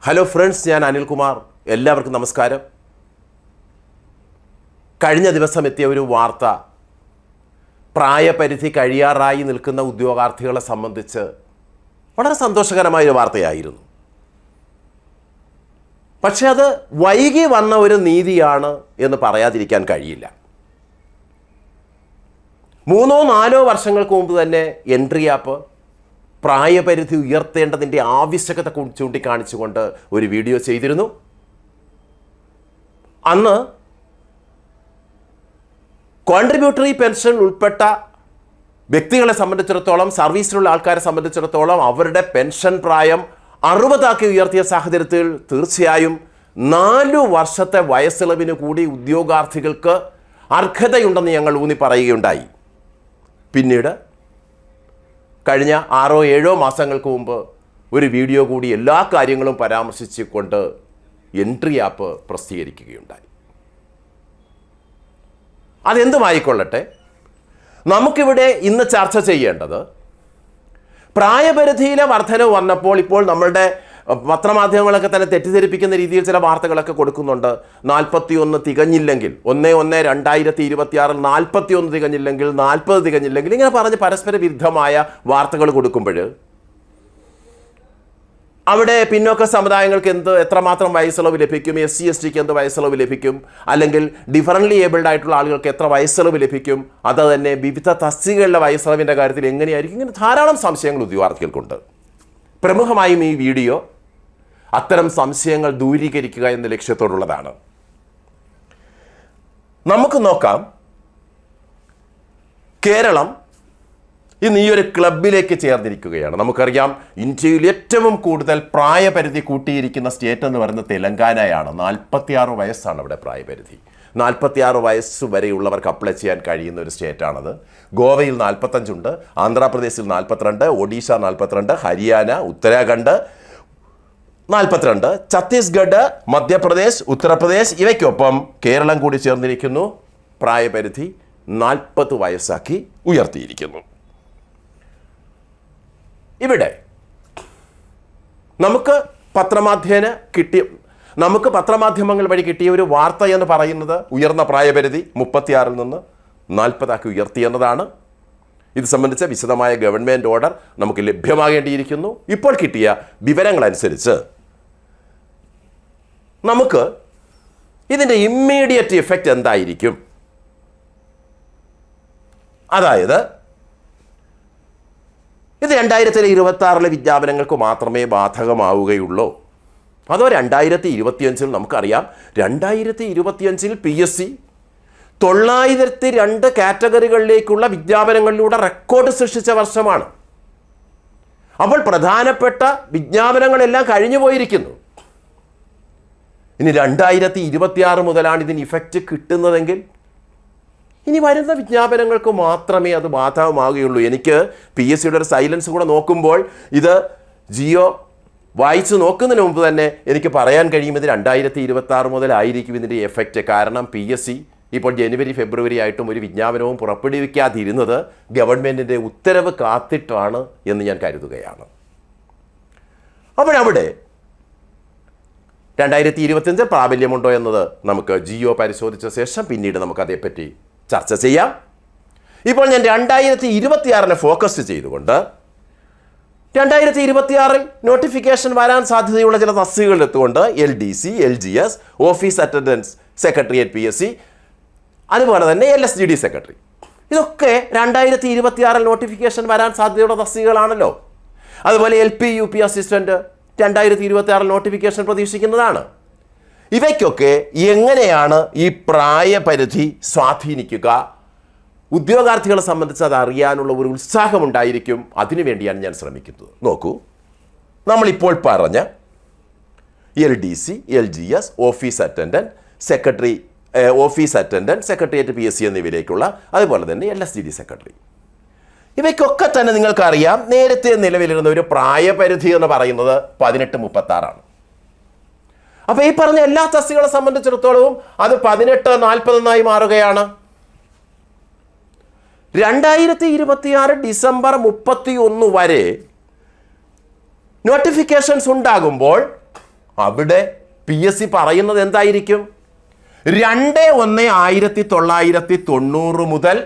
Hello friends, ഞാൻ അനിൽകുമാർ. എല്ലാവർക്കും നമസ്കാരം. കഴിഞ്ഞ ദിവസം എത്തിയ ഒരു വാർത്ത പ്രായപരിധി കഴിയാറായി നിൽക്കുന്ന ഉദ്യോഗാർത്ഥികളെ സംബന്ധിച്ച് വളരെ സന്തോഷകരമായൊരു വാർത്തയായിരുന്നു. പക്ഷെ അത് വൈകി വന്ന ഒരു നീതിയാണ് എന്ന് പറയാതിരിക്കാൻ കഴിയില്ല. 3-4 വർഷങ്ങൾക്ക് മുമ്പ് തന്നെ എൻട്രി ആപ്പ് പ്രായപരിധി ഉയർത്തേണ്ടതിൻ്റെ ആവശ്യകത ചൂണ്ടിക്കാണിച്ചുകൊണ്ട് ഒരു വീഡിയോ ചെയ്തിരുന്നു. അന്ന് കോൺട്രിബ്യൂട്ടറി പെൻഷൻ ഉൾപ്പെട്ട വ്യക്തികളെ സംബന്ധിച്ചിടത്തോളം, സർവീസിലുള്ള ആൾക്കാരെ സംബന്ധിച്ചിടത്തോളം അവരുടെ പെൻഷൻ പ്രായം 60 ഉയർത്തിയ സാഹചര്യത്തിൽ തീർച്ചയായും 4 വർഷത്തെ വയസ്സിളവിന് കൂടി ഉദ്യോഗാർത്ഥികൾക്ക് അർഹതയുണ്ടെന്ന് ഞങ്ങൾ ഊന്നി പറയുകയുണ്ടായി. പിന്നീട് കഴിഞ്ഞ 6-7 മാസങ്ങൾക്ക് മുമ്പ് ഒരു വീഡിയോ കൂടി എല്ലാ കാര്യങ്ങളും പരാമർശിച്ചുകൊണ്ട് എൻട്രി ആപ്പ് പ്രസിദ്ധീകരിക്കുകയുണ്ടായി. അതെന്തുമായിക്കൊള്ളട്ടെ, നമുക്കിവിടെ ഇന്ന് ചർച്ച ചെയ്യേണ്ടത് പ്രായപരിധിയിലെ വർധനവ് വന്നപ്പോൾ ഇപ്പോൾ നമ്മളുടെ പത്രമാധ്യമങ്ങളൊക്കെ തന്നെ തെറ്റിദ്ധരിപ്പിക്കുന്ന രീതിയിൽ ചില വാർത്തകളൊക്കെ കൊടുക്കുന്നുണ്ട്. 41 തികഞ്ഞില്ലെങ്കിൽ 1/1/2026 41 തികഞ്ഞില്ലെങ്കിൽ 40 തികഞ്ഞില്ലെങ്കിൽ ഇങ്ങനെ പറഞ്ഞ് പരസ്പര വിരുദ്ധമായ വാർത്തകൾ കൊടുക്കുമ്പോൾ അവിടെ പിന്നോക്ക സമുദായങ്ങൾക്ക് എത്രമാത്രം വയസ്സിളവ് ലഭിക്കും, SC STക്ക് എന്ത് വയസ്സിളവ് ലഭിക്കും, അല്ലെങ്കിൽ ഡിഫറൻ്റ്ലി ഏബിൾഡ് ആയിട്ടുള്ള ആളുകൾക്ക് എത്ര വയസ്സിളവ് ലഭിക്കും, അത് തന്നെ വിവിധ തസ്തികകളിലെ വയസ്സിളവിൻ്റെ കാര്യത്തിൽ എങ്ങനെയായിരിക്കും, ഇങ്ങനെ ധാരാളം സംശയങ്ങൾ ഉദ്യോഗാർത്ഥികൾക്കുണ്ട്. പ്രമുഖമായും ഈ വീഡിയോ അത്തരം സംശയങ്ങൾ ദൂരീകരിക്കുക എന്ന ലക്ഷ്യത്തോടുള്ളതാണ്. നമുക്ക് നോക്കാം, കേരളം ഇന്ന് ഈ ഒരു ക്ലബിലേക്ക് ചേർന്നിരിക്കുകയാണ്. നമുക്കറിയാം, ഇന്ത്യയിൽ ഏറ്റവും കൂടുതൽ പ്രായപരിധി കൂട്ടിയിരിക്കുന്ന സ്റ്റേറ്റ് എന്ന് പറയുന്നത് തെലങ്കാനയാണ്. 46 വയസ്സാണ് അവിടെ പ്രായപരിധി. 46 വയസ്സ് വരെയുള്ളവർക്ക് അപ്ലൈ ചെയ്യാൻ കഴിയുന്ന ഒരു സ്റ്റേറ്റാണത്. ഗോവയിൽ 45 ഉണ്ട്, ആന്ധ്രാപ്രദേശിൽ 42, ഒഡീഷ 42, ഹരിയാന, ഉത്തരാഖണ്ഡ് 42, ഛത്തീസ്ഗഡ്, മധ്യപ്രദേശ്, ഉത്തർപ്രദേശ് ഇവയ്ക്കൊപ്പം കേരളം കൂടി ചേർന്നിരിക്കുന്നു. പ്രായപരിധി 40 വയസ്സാക്കി ഉയർത്തിയിരിക്കുന്നു. ഇവിടെ നമുക്ക് പത്രമാധ്യമങ്ങൾ വഴി കിട്ടിയ ഒരു വാർത്ത എന്ന് പറയുന്നത് ഉയർന്ന പ്രായപരിധി 36 നിന്ന് 40 ഉയർത്തി എന്നതാണ്. ഇത് സംബന്ധിച്ച വിശദമായ ഗവൺമെൻറ് ഓർഡർ നമുക്ക് ലഭ്യമാകേണ്ടിയിരിക്കുന്നു. ഇപ്പോൾ കിട്ടിയ വിവരങ്ങളനുസരിച്ച് നമുക്ക് ഇതിൻ്റെ ഇമ്മീഡിയറ്റ് ഇഫക്റ്റ് എന്തായിരിക്കും, അതായത് ഇത് 2026 വിജ്ഞാപനങ്ങൾക്ക് മാത്രമേ ബാധകമാവുകയുള്ളൂ, അതോ 2025 നമുക്കറിയാം 2025 PSC 902 കാറ്റഗറികളിലേക്കുള്ള വിജ്ഞാപനങ്ങളിലൂടെ റെക്കോർഡ് സൃഷ്ടിച്ച വർഷമാണ്. അപ്പോൾ പ്രധാനപ്പെട്ട വിജ്ഞാപനങ്ങളെല്ലാം കഴിഞ്ഞു പോയിരിക്കുന്നു. ഇനി 2026 മുതലാണ് ഇതിന് ഇഫക്റ്റ് കിട്ടുന്നതെങ്കിൽ ഇനി വരുന്ന വിജ്ഞാപനങ്ങൾക്ക് മാത്രമേ അത് ബാധകമാകുകയുള്ളൂ. എനിക്ക് PSCയുടെ ഒരു സൈലൻസ് കൂടെ നോക്കുമ്പോൾ ഇത് ജിയോ വായിച്ച് നോക്കുന്നതിന് മുമ്പ് തന്നെ എനിക്ക് പറയാൻ കഴിയും ഇത് 2026 മുതലായിരിക്കും ഇതിൻ്റെ എഫക്റ്റ്. കാരണം PSC ഇപ്പോൾ ജനുവരി ഫെബ്രുവരി ആയിട്ടും ഒരു വിജ്ഞാപനവും പുറപ്പെടുവിക്കാതിരുന്നത് ഗവൺമെൻറ്റിൻ്റെ ഉത്തരവ് കാത്തിട്ടാണ് എന്ന് ഞാൻ കരുതുകയാണ്. അപ്പോഴവിടെ 2025 പ്രാബല്യമുണ്ടോ എന്നത് നമുക്ക് ജിയോ പരിശോധിച്ച ശേഷം പിന്നീട് നമുക്കതേപ്പറ്റി ചർച്ച ചെയ്യാം. ഇപ്പോൾ ഞാൻ 2026 ഫോക്കസ് ചെയ്തുകൊണ്ട് 2026 നോട്ടിഫിക്കേഷൻ വരാൻ സാധ്യതയുള്ള ചില തസ്തികകളിലെത്തുകൊണ്ട് LDC, LGS, office attendance secretariat PSC, അതുപോലെ തന്നെ LSGD സെക്രട്ടറി, ഇതൊക്കെ 2026 നോട്ടിഫിക്കേഷൻ വരാൻ സാധ്യതയുള്ള തസ്തികകളാണല്ലോ. അതുപോലെ LP UP അസിസ്റ്റൻറ്റ് 2026 നോട്ടിഫിക്കേഷൻ പ്രതീക്ഷിക്കുന്നതാണ്. ഇവയ്ക്കൊക്കെ എങ്ങനെയാണ് ഈ പ്രായപരിധി സ്വാധീനിക്കുക, ഉദ്യോഗാർത്ഥികളെ സംബന്ധിച്ച് അത് അറിയാനുള്ള ഒരു ഉത്സാഹമുണ്ടായിരിക്കും. അതിനുവേണ്ടിയാണ് ഞാൻ ശ്രമിക്കുന്നത്. നോക്കൂ, നമ്മളിപ്പോൾ പറഞ്ഞ LDC, LGS, office attendant secretariat PSC എന്നിവയിലേക്കുള്ള, അതുപോലെ തന്നെ LSGD സെക്രട്ടറി, ഇവയ്ക്കൊക്കെ തന്നെ നിങ്ങൾക്കറിയാം നേരത്തെ നിലവിലിരുന്ന ഒരു പ്രായപരിധി എന്ന് പറയുന്നത് 18-36. അപ്പോൾ ഈ പറഞ്ഞ എല്ലാ തസ്തികളെ സംബന്ധിച്ചിടത്തോളവും അത് 18-40 മാറുകയാണ്. 2026 ഡിസംബർ 31 വരെ നോട്ടിഫിക്കേഷൻസ് ഉണ്ടാകുമ്പോൾ അവിടെ PSC പറയുന്നത് എന്തായിരിക്കും? 2/1/1990 മുതൽ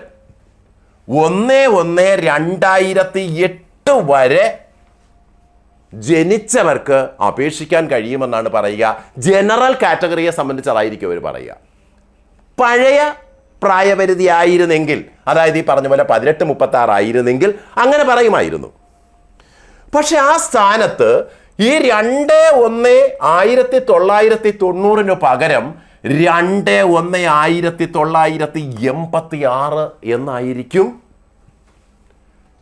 1/1/2008 വരെ ജനിച്ചവർക്ക് അപേക്ഷിക്കാൻ കഴിയുമെന്നാണ് പറയുക. ജനറൽ കാറ്റഗറിയെ സംബന്ധിച്ച് അതായിരിക്കും അവർ പറയുക. പഴയ പ്രായപരിധി ആയിരുന്നെങ്കിൽ, അതായത് ഈ പറഞ്ഞ പോലെ 18-36 ആയിരുന്നെങ്കിൽ അങ്ങനെ പറയുമായിരുന്നു. പക്ഷെ ആ സ്ഥാനത്ത് ഈ 2/1/1990 പകരം 2/1/1986 എന്നായിരിക്കും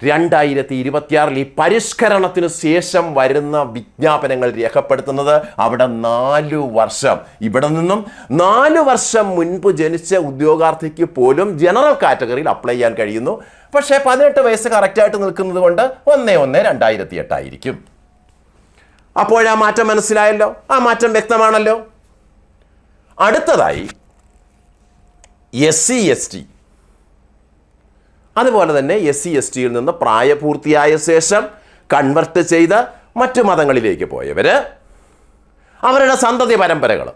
2026 ഈ പരിഷ്കരണത്തിന് ശേഷം വരുന്ന വിജ്ഞാപനങ്ങൾ രേഖപ്പെടുത്തുന്നത്. അവിടെ 4 വർഷം, ഇവിടെ നിന്നും 4 വർഷം മുൻപ് ജനിച്ച ഉദ്യോഗാർത്ഥിക്ക് പോലും ജനറൽ കാറ്റഗറിയിൽ അപ്ലൈ ചെയ്യാൻ കഴിയുന്നു. പക്ഷേ 18 വയസ്സ് കറക്റ്റായിട്ട് നിൽക്കുന്നത് കൊണ്ട് 1/1/2008 ആയിരിക്കും. അപ്പോഴാ മാറ്റം മനസ്സിലായല്ലോ, ആ മാറ്റം വ്യക്തമാണല്ലോ. അടുത്തതായി SC/ST. അതുപോലെ തന്നെ SC/STയിൽ നിന്ന് പ്രായപൂർത്തിയായ ശേഷം കൺവെർട്ട് ചെയ്ത് മറ്റു മതങ്ങളിലേക്ക് പോയവർ, അവരുടെ സന്തതി പരമ്പരകൾ,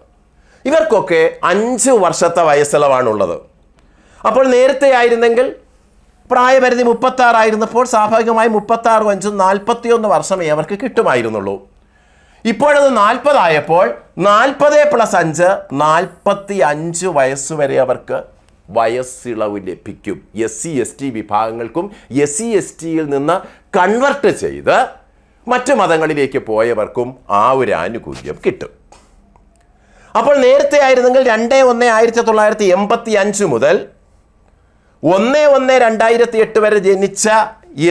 ഇവർക്കൊക്കെ 5 വർഷത്തെ വയസ്സിളവാണുള്ളത്. അപ്പോൾ നേരത്തെ ആയിരുന്നെങ്കിൽ പ്രായപരിധി 36 ആയിരുന്നപ്പോൾ സ്വാഭാവികമായി 36 5 41 വർഷമേ അവർക്ക് കിട്ടുമായിരുന്നുള്ളൂ. ഇപ്പോഴത് 40 ആയപ്പോൾ 40+5 45 വയസ്സ് വരെ അവർക്ക് വയസ്സിളവ് ലഭിക്കും. SC/ST വിഭാഗങ്ങൾക്കും SC/STയിൽ നിന്ന് കൺവെർട്ട് ചെയ്ത് മറ്റു മതങ്ങളിലേക്ക് പോയവർക്കും ആ ഒരു ആനുകൂല്യം കിട്ടും. അപ്പോൾ നേരത്തെ ആയിരുന്നെങ്കിൽ 2/1/1985 മുതൽ 1/1/2008 വരെ ജനിച്ച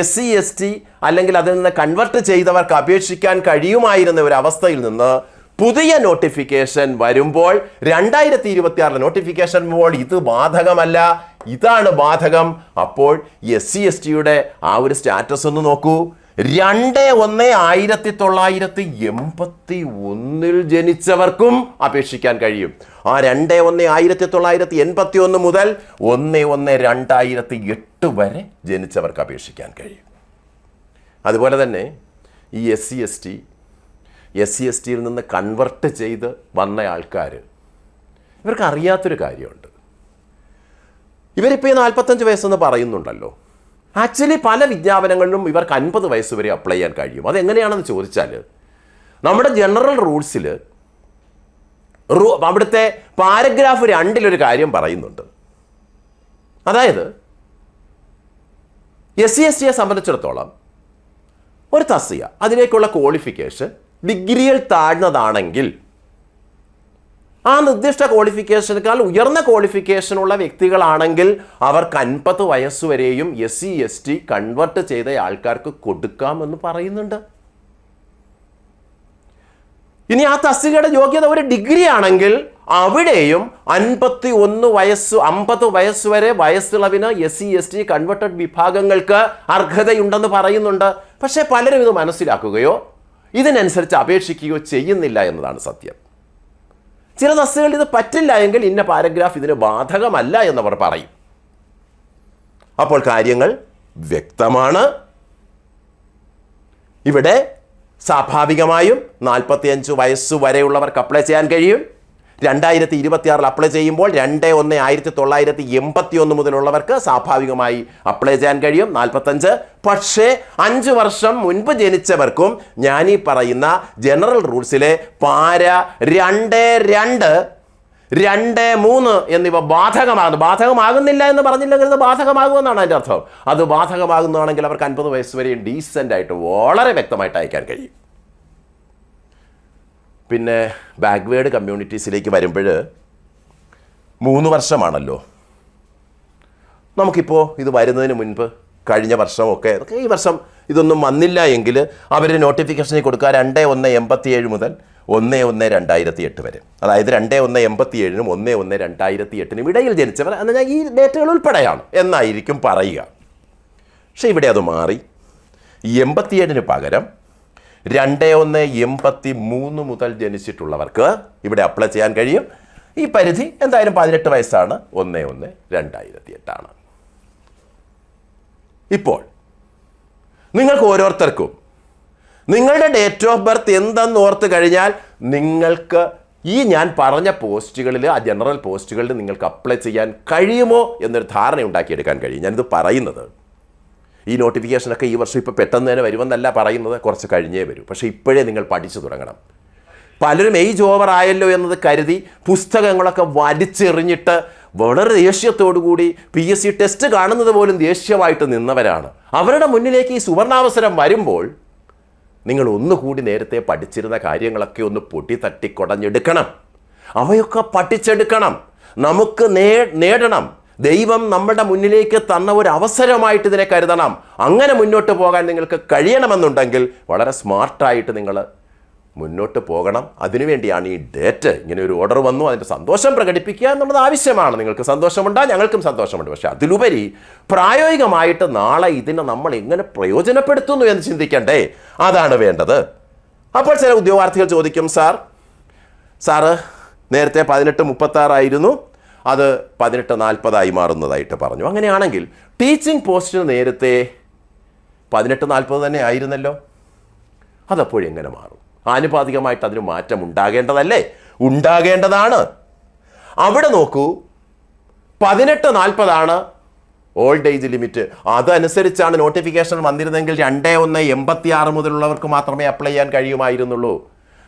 SC/ST അല്ലെങ്കിൽ അതിൽ നിന്ന് കൺവെർട്ട് ചെയ്തവർക്ക് അപേക്ഷിക്കാൻ കഴിയുമായിരുന്ന ഒരു അവസ്ഥയിൽ നിന്ന് പുതിയ നോട്ടിഫിക്കേഷൻ വരുമ്പോൾ 2026 നോട്ടിഫിക്കേഷൻ വരുമ്പോൾ ഇത് ബാധകമല്ല, ഇതാണ് ബാധകം. അപ്പോൾ SC/STയുടെ ആ ഒരു സ്റ്റാറ്റസ് ഒന്ന് നോക്കൂ. 2/1/1981 ജനിച്ചവർക്കും അപേക്ഷിക്കാൻ കഴിയും. ആ 2/1/1981 മുതൽ 1/1/2008 വരെ ജനിച്ചവർക്ക് അപേക്ഷിക്കാൻ കഴിയും. അതുപോലെ തന്നെ ഈ SC/STയിൽ നിന്ന് കൺവെർട്ട് ചെയ്ത് വന്ന ആൾക്കാർ, ഇവർക്ക് അറിയാത്തൊരു കാര്യമുണ്ട്. ഇവരിപ്പോൾ 45 വയസ്സെന്ന് പറയുന്നുണ്ടല്ലോ. ആക്ച്വലി പല വിജ്ഞാപനങ്ങളിലും ഇവർക്ക് 50 വയസ്സ് വരെ അപ്ലൈ ചെയ്യാൻ കഴിയും. അതെങ്ങനെയാണെന്ന് ചോദിച്ചാൽ, നമ്മുടെ ജനറൽ റൂൾസിൽ അവിടുത്തെ പാരഗ്രാഫ് 2 കാര്യം പറയുന്നുണ്ട്. അതായത് SC/STയെ സംബന്ധിച്ചിടത്തോളം ഒരു തസ്തിക, അതിലേക്കുള്ള ക്വാളിഫിക്കേഷൻ ഡിഗ്രിയിൽ താഴ്ന്നതാണെങ്കിൽ ആ നിർദ്ദിഷ്ട ക്വാളിഫിക്കേഷനേക്കാൾ ഉയർന്ന ക്വാളിഫിക്കേഷനുള്ള വ്യക്തികളാണെങ്കിൽ അവർക്ക് 50 വയസ്സുവരെയും SC/ST കൺവെർട്ട് ചെയ്ത ആൾക്കാർക്ക് കൊടുക്കാമെന്ന് പറയുന്നുണ്ട്. ഇനി ആ തസ്തികയുടെ യോഗ്യത ഒരു ഡിഗ്രി ആണെങ്കിൽ അവിടെയും 51 വയസ്സ് 50 വയസ്സ് വരെ വയസ്സിളവിന് SC/ST കൺവെർട്ടഡ് വിഭാഗങ്ങൾക്ക് അർഹതയുണ്ടെന്ന് പറയുന്നുണ്ട്. പക്ഷേ പലരും ഇത് മനസ്സിലാക്കുകയോ ഇതിനനുസരിച്ച് അപേക്ഷിക്കുകയോ ചെയ്യുന്നില്ല എന്നതാണ് സത്യം. ചില തസ്തികകൾ ഇത് പറ്റില്ല എങ്കിൽ ഇന്ന പാരഗ്രാഫ് ഇതിന് ബാധകമല്ല എന്നവർ പറയും. അപ്പോൾ കാര്യങ്ങൾ വ്യക്തമാണ്. ഇവിടെ സ്വാഭാവികമായും 45 വയസ്സ് വരെയുള്ളവർക്ക് അപ്ലൈ ചെയ്യാൻ കഴിയും. 2026 അപ്ലൈ ചെയ്യുമ്പോൾ 2/1/1981 മുതലുള്ളവർക്ക് സ്വാഭാവികമായി അപ്ലൈ ചെയ്യാൻ കഴിയും 45. പക്ഷേ 5 വർഷം മുൻപ് ജനിച്ചവർക്കും ഞാൻ ഈ പറയുന്ന ജനറൽ റൂൾസിലെ പാര 2, 3 എന്നിവ ബാധകമാകുന്നില്ല എന്ന് പറഞ്ഞില്ലെങ്കിൽ അത് ബാധകമാകുമെന്നാണ് അതിൻ്റെ അർത്ഥം. അത് ബാധകമാകുന്നതാണെങ്കിൽ അവർക്ക് 50 വയസ്സ് വരെയും ഡീസൻ്റ് ആയിട്ട് വളരെ വ്യക്തമായിട്ട് അയക്കാൻ കഴിയും. പിന്നെ ബാക്ക്വേർഡ് കമ്മ്യൂണിറ്റീസിലേക്ക് വരുമ്പോൾ 3 വർഷമാണല്ലോ. നമുക്കിപ്പോൾ ഇത് വരുന്നതിന് മുൻപ് കഴിഞ്ഞ വർഷമൊക്കെ ഈ വർഷം ഇതൊന്നും വന്നില്ല എങ്കിൽ അവർ നോട്ടിഫിക്കേഷനിൽ കൊടുക്കുക 2/1/87 മുതൽ 1/1/2008 വരെ. അതായത് 2/1/87 1/1/2008 ഇടയിൽ ജനിച്ചവർ എന്ന് ഞാൻ ഈ ഡേറ്റുകൾ ഉൾപ്പെടെയാണ് എന്നായിരിക്കും പറയുക. പക്ഷേ ഇവിടെ അത് മാറി 87 പകരം 2/1/83 മുതൽ ജനിച്ചിട്ടുള്ളവർക്ക് ഇവിടെ അപ്ലൈ ചെയ്യാൻ കഴിയും. ഈ പരിധി എന്തായാലും 18 വയസ്സാണ്. 1/1/2008 ഇപ്പോൾ നിങ്ങൾക്ക് ഓരോരുത്തർക്കും നിങ്ങളുടെ ഡേറ്റ് ഓഫ് ബർത്ത് എന്തെന്ന് ഓർത്ത് കഴിഞ്ഞാൽ നിങ്ങൾക്ക് ഈ ഞാൻ പറഞ്ഞ പോസ്റ്റുകളിൽ, ആ ജനറൽ പോസ്റ്റുകളിൽ നിങ്ങൾക്ക് അപ്ലൈ ചെയ്യാൻ കഴിയുമോ എന്നൊരു ധാരണ ഉണ്ടാക്കിയെടുക്കാൻ കഴിയും. ഞാനിത് പറയുന്നത് ഈ നോട്ടിഫിക്കേഷനൊക്കെ ഈ വർഷം ഇപ്പോൾ പെട്ടെന്ന് തന്നെ വരുമെന്നല്ല പറയുന്നത്, കുറച്ച് കഴിഞ്ഞേ വരൂ. പക്ഷേ ഇപ്പോഴേ നിങ്ങൾ പഠിച്ചു തുടങ്ങണം. പലരും ഏജ് ഓവർ ആയല്ലോ എന്നത് കരുതി പുസ്തകങ്ങളൊക്കെ വലിച്ചെറിഞ്ഞിട്ട് വളരെ ദേഷ്യത്തോടു കൂടി PSC ടെസ്റ്റ് കാണുന്നത് പോലും ദേഷ്യമായിട്ട് നിന്നവരാണ്. അവരുടെ മുന്നിലേക്ക് ഈ സുവർണാവസരം വരുമ്പോൾ നിങ്ങൾ ഒന്നുകൂടി നേരത്തെ പഠിച്ചിരുന്ന കാര്യങ്ങളൊക്കെ ഒന്ന് പൊട്ടി തട്ടിക്കൊടഞ്ഞെടുക്കണം. അവയൊക്കെ പഠിച്ചെടുക്കണം. നമുക്ക് നേടണം. ദൈവം നമ്മുടെ മുന്നിലേക്ക് തന്ന ഒരു അവസരമായിട്ട് ഇതിനെ കരുതണം. അങ്ങനെ മുന്നോട്ട് പോകാൻ നിങ്ങൾക്ക് കഴിയണമെന്നുണ്ടെങ്കിൽ വളരെ സ്മാർട്ടായിട്ട് നിങ്ങൾ മുന്നോട്ട് പോകണം. അതിനുവേണ്ടിയാണ് ഈ ഡേറ്റ്. ഇങ്ങനെ ഒരു ഓർഡർ വന്നു, അതിൻ്റെ സന്തോഷം പ്രകടിപ്പിക്കുക എന്നുള്ളത് ആവശ്യമാണ്. നിങ്ങൾക്ക് സന്തോഷമുണ്ട്, ഞങ്ങൾക്കും സന്തോഷമുണ്ട്. പക്ഷേ അതിലുപരി പ്രായോഗികമായിട്ട് നാളെ ഇതിനെ നമ്മൾ എങ്ങനെ പ്രയോജനപ്പെടുത്തുന്നു എന്ന് ചിന്തിക്കണ്ടേ? അതാണ് വേണ്ടത്. അപ്പോൾ ചില ഉദ്യോഗാർത്ഥികൾ ചോദിക്കും, സാറ് നേരത്തെ 1836 ആയിരുന്നു, അത് 1840 മാറുന്നതായിട്ട് പറഞ്ഞു. അങ്ങനെയാണെങ്കിൽ ടീച്ചിങ് പോസ്റ്റിന് നേരത്തെ 1840 തന്നെ ആയിരുന്നല്ലോ, അതപ്പോഴെങ്ങനെ മാറും? ആനുപാതികമായിട്ട് അതിന് മാറ്റം ഉണ്ടാകേണ്ടതല്ലേ? ഉണ്ടാകേണ്ടതാണ്. അവിടെ നോക്കൂ, 1840 ഓൾഡ് ഏജ് ലിമിറ്റ്. അതനുസരിച്ചാണ് നോട്ടിഫിക്കേഷൻ വന്നിരുന്നെങ്കിൽ 2186 മുതലുള്ളവർക്ക് മാത്രമേ അപ്ലൈ ചെയ്യാൻ കഴിയുമായിരുന്നുള്ളൂ.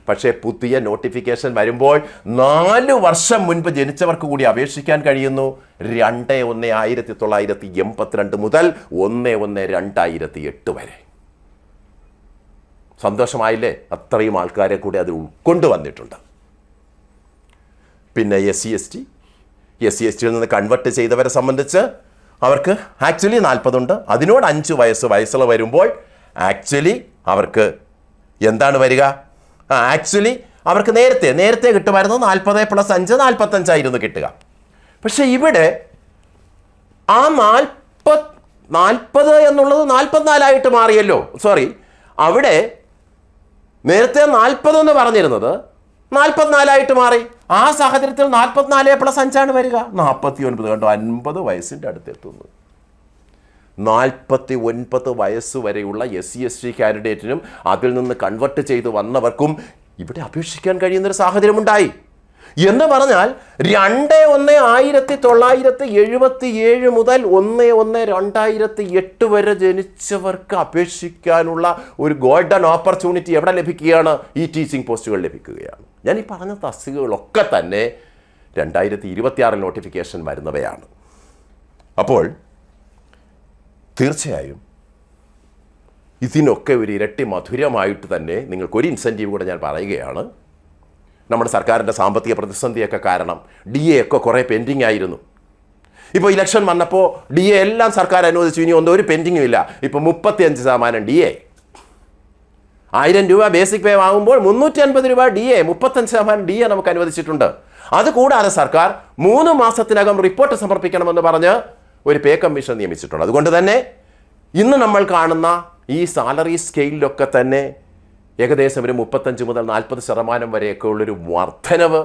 പക്ഷേ പുതിയ നോട്ടിഫിക്കേഷൻ വരുമ്പോൾ 4 വർഷം മുൻപ് ജനിച്ചവർക്ക് കൂടി അപേക്ഷിക്കാൻ കഴിയുന്നു. 21/1982 മുതൽ 1/1/2008 വരെ. സന്തോഷമായില്ലേ? അത്രയും ആൾക്കാരെ കൂടി അത് ഉൾക്കൊണ്ടുവന്നിട്ടുണ്ട്. പിന്നെ SC ST നിന്ന് കൺവെർട്ട് ചെയ്തവരെ സംബന്ധിച്ച് അവർക്ക് ആക്ച്വലി 40 ഉണ്ട്. അതിനോട് 5 വയസ്സുള്ള വരുമ്പോൾ ആക്ച്വലി അവർക്ക് എന്താണ് വരിക? ആക്ച്വലി അവർക്ക് നേരത്തെ കിട്ടുമായിരുന്നു 40 + 5 45 ആയിരുന്നു കിട്ടുക. പക്ഷെ ഇവിടെ ആ 40 എന്നുള്ളത് 44 മാറിയല്ലോ. അവിടെ നേരത്തെ 40 എന്ന് പറഞ്ഞിരുന്നത് 44 മാറി. ആ സാഹചര്യത്തിൽ 44 + 5 വരിക, 49. കണ്ടോ, 50 വയസ്സിൻ്റെ അടുത്തെത്തുന്നു. 49 വയസ്സ് വരെയുള്ള SC ST കാൻഡിഡേറ്റിനും അതിൽ നിന്ന് കൺവെർട്ട് ചെയ്ത് വന്നവർക്കും ഇവിടെ അപേക്ഷിക്കാൻ കഴിയുന്നൊരു സാഹചര്യമുണ്ടായി. എന്ന് പറഞ്ഞാൽ 2/1/1977 മുതൽ 1/1/2008 വരെ ജനിച്ചവർക്ക് അപേക്ഷിക്കാനുള്ള ഒരു ഗോൾഡൻ ഓപ്പർച്യൂണിറ്റി എവിടെ ലഭിക്കുകയാണ്? ഈ ടീച്ചിങ് പോസ്റ്റുകൾ ലഭിക്കുകയാണ്. ഞാൻ ഈ പറഞ്ഞ തസ്തികകളൊക്കെ തന്നെ 2026 നോട്ടിഫിക്കേഷൻ വരുന്നവയാണ്. അപ്പോൾ തീർച്ചയായും ഇതിനൊക്കെ ഒരു ഇരട്ടി മധുരമായിട്ട് തന്നെ നിങ്ങൾക്കൊരു ഇൻസെൻറ്റീവ് കൂടെ ഞാൻ പറയുകയാണ്. നമ്മുടെ സർക്കാരിൻ്റെ സാമ്പത്തിക പ്രതിസന്ധിയൊക്കെ കാരണം DA ഒക്കെ കുറേ പെൻഡിങ് ആയിരുന്നു. ഇപ്പോൾ ഇലക്ഷൻ വന്നപ്പോൾ DA എല്ലാം സർക്കാർ അനുവദിച്ചു. ഇനി ഒരു പെൻഡിങ്ങും ഇല്ല. ഇപ്പോൾ 35% DA. 1000 രൂപ ബേസിക് പേ വാങ്ങുമ്പോൾ 350 രൂപ DA, 35% DA നമുക്ക് അനുവദിച്ചിട്ടുണ്ട്. അതുകൂടാതെ സർക്കാർ 3 മാസത്തിനകം റിപ്പോർട്ട് സമർപ്പിക്കണമെന്ന് പറഞ്ഞ് ഒരു പേ കമ്മീഷൻ നിയമിച്ചിട്ടുണ്ട്. അതുകൊണ്ട് തന്നെ ഇന്ന് നമ്മൾ കാണുന്ന ഈ സാലറി സ്കെയിലൊക്കെ തന്നെ ഏകദേശം ഒരു 35 മുതൽ 40% വരെയൊക്കെ ഉള്ളൊരു വർധനവ്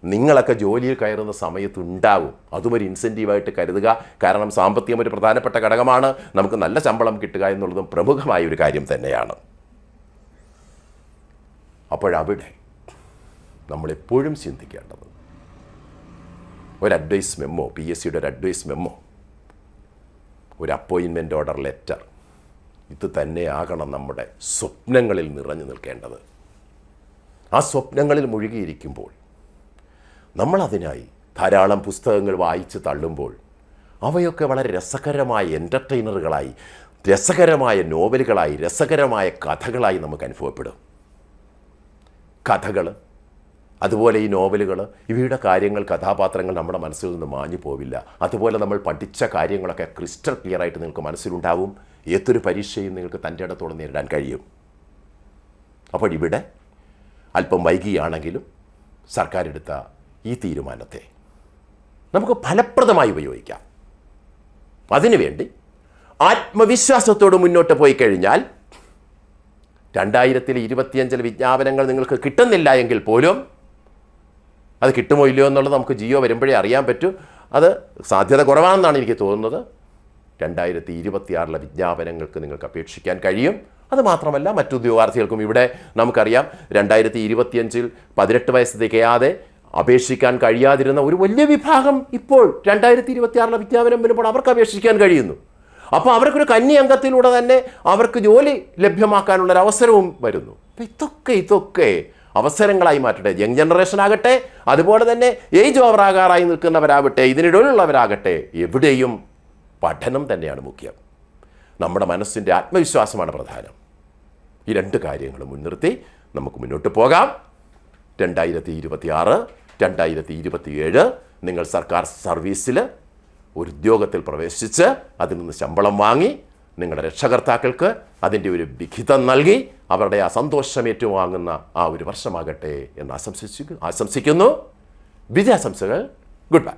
നിങ്ങളൊക്കെ ജോലിയിൽ കയറുന്ന സമയത്ത് ഉണ്ടാകും. അതും ഒരു ഇൻസെൻറ്റീവായിട്ട് കരുതുക. കാരണം സാമ്പത്തികം ഒരു പ്രധാനപ്പെട്ട ഘടകമാണ്. നമുക്ക് നല്ല ശമ്പളം കിട്ടുക എന്നുള്ളതും പ്രമുഖമായ ഒരു കാര്യം തന്നെയാണ്. അപ്പോഴവിടെ നമ്മളെപ്പോഴും ചിന്തിക്കേണ്ടത് ഒരു അഡ്വൈസ് മെമ്മോ, PSCയുടെ ഒരു അഡ്വൈസ് മെമ്മോ, ഒരു അപ്പോയിൻമെൻ്റ് ഓർഡർ ലെറ്റർ, ഇത് തന്നെയാകണം നമ്മുടെ സ്വപ്നങ്ങളിൽ നിറഞ്ഞു നിൽക്കേണ്ടത്. ആ സ്വപ്നങ്ങളിൽ മുഴുകിയിരിക്കുമ്പോൾ നമ്മളതിനായി ധാരാളം പുസ്തകങ്ങൾ വായിച്ച് തള്ളുമ്പോൾ അവയൊക്കെ വളരെ രസകരമായ എൻ്റർടൈനറുകളായി, രസകരമായ നോവലുകളായി, രസകരമായ കഥകളായി നമുക്ക് അനുഭവപ്പെടും. കഥകൾ, അതുപോലെ ഈ നോവലുകൾ, ഇവയുടെ കാര്യങ്ങൾ, കഥാപാത്രങ്ങൾ നമ്മുടെ മനസ്സിൽ നിന്ന് മാഞ്ഞു പോവില്ല. അതുപോലെ നമ്മൾ പഠിച്ച കാര്യങ്ങളൊക്കെ ക്രിസ്റ്റൽ ക്ലിയറായിട്ട് നിങ്ങൾക്ക് മനസ്സിലുണ്ടാവും. ഏതൊരു പരീക്ഷയും നിങ്ങൾക്ക് തൻ്റെ ഇടത്തോടെ നേരിടാൻ കഴിയും. അപ്പോൾ ഇവിടെ അല്പം വൈകിയാണെങ്കിലും സർക്കാർ എടുത്ത ഈ തീരുമാനത്തെ നമുക്ക് ഫലപ്രദമായി ഉപയോഗിക്കാം. അതിനുവേണ്ടി ആത്മവിശ്വാസത്തോട് മുന്നോട്ട് പോയി കഴിഞ്ഞാൽ 2025 വിജ്ഞാപനങ്ങൾ നിങ്ങൾക്ക് കിട്ടുന്നില്ല എങ്കിൽ പോലും അത് കിട്ടുമോ ഇല്ലയോ എന്നുള്ളത് നമുക്ക് ജിയോ വരുമ്പോഴേ അറിയാൻ പറ്റൂ. അത് സാധ്യത കുറവാണെന്നാണ് എനിക്ക് തോന്നുന്നത്. 2026 വിജ്ഞാപനങ്ങൾക്ക് നിങ്ങൾക്ക് അപേക്ഷിക്കാൻ കഴിയും. അത് മാത്രമല്ല മറ്റു ഉദ്യോഗാർത്ഥികൾക്കും ഇവിടെ നമുക്കറിയാം 2025 18 വയസ്സ് തികയാതെ അപേക്ഷിക്കാൻ കഴിയാതിരുന്ന ഒരു വലിയ വിഭാഗം ഇപ്പോൾ 2026 വിജ്ഞാപനം വരുമ്പോൾ അവർക്ക് അപേക്ഷിക്കാൻ കഴിയുന്നു. അപ്പോൾ അവർക്കൊരു കന്നി അംഗത്തിലൂടെ തന്നെ അവർക്ക് ജോലി ലഭ്യമാക്കാനുള്ളൊരവസരവും വരുന്നു. അപ്പോൾ ഇതൊക്കെ അവസരങ്ങളായി മാറ്റട്ടെ. യങ് ജനറേഷൻ ആകട്ടെ, അതുപോലെ തന്നെ ഏജ് ഓവറാകാറായി നിൽക്കുന്നവരാകട്ടെ, ഇതിനിടയിലുള്ളവരാകട്ടെ, എവിടെയും പഠനം തന്നെയാണ് മുഖ്യം. നമ്മുടെ മനസ്സിൻ്റെ ആത്മവിശ്വാസമാണ് പ്രധാനം. ഈ രണ്ട് കാര്യങ്ങൾ മുൻനിർത്തി നമുക്ക് മുന്നോട്ട് പോകാം. 2026 2027 നിങ്ങൾ സർക്കാർ സർവീസിൽ ഒരു ഉദ്യോഗത്തിൽ പ്രവേശിച്ച് അതിൽ നിന്ന് ശമ്പളം വാങ്ങി നിങ്ങളുടെ രക്ഷകർത്താക്കൾക്ക് അതിൻ്റെ ഒരു വിഹിതം നൽകി അവരുടെ ആ സന്തോഷം ഏറ്റുവാങ്ങുന്ന ആ ഒരു വർഷമാകട്ടെ എന്ന് ആശംസിക്കുന്നു. വിജയാശംസകൾ. Good by.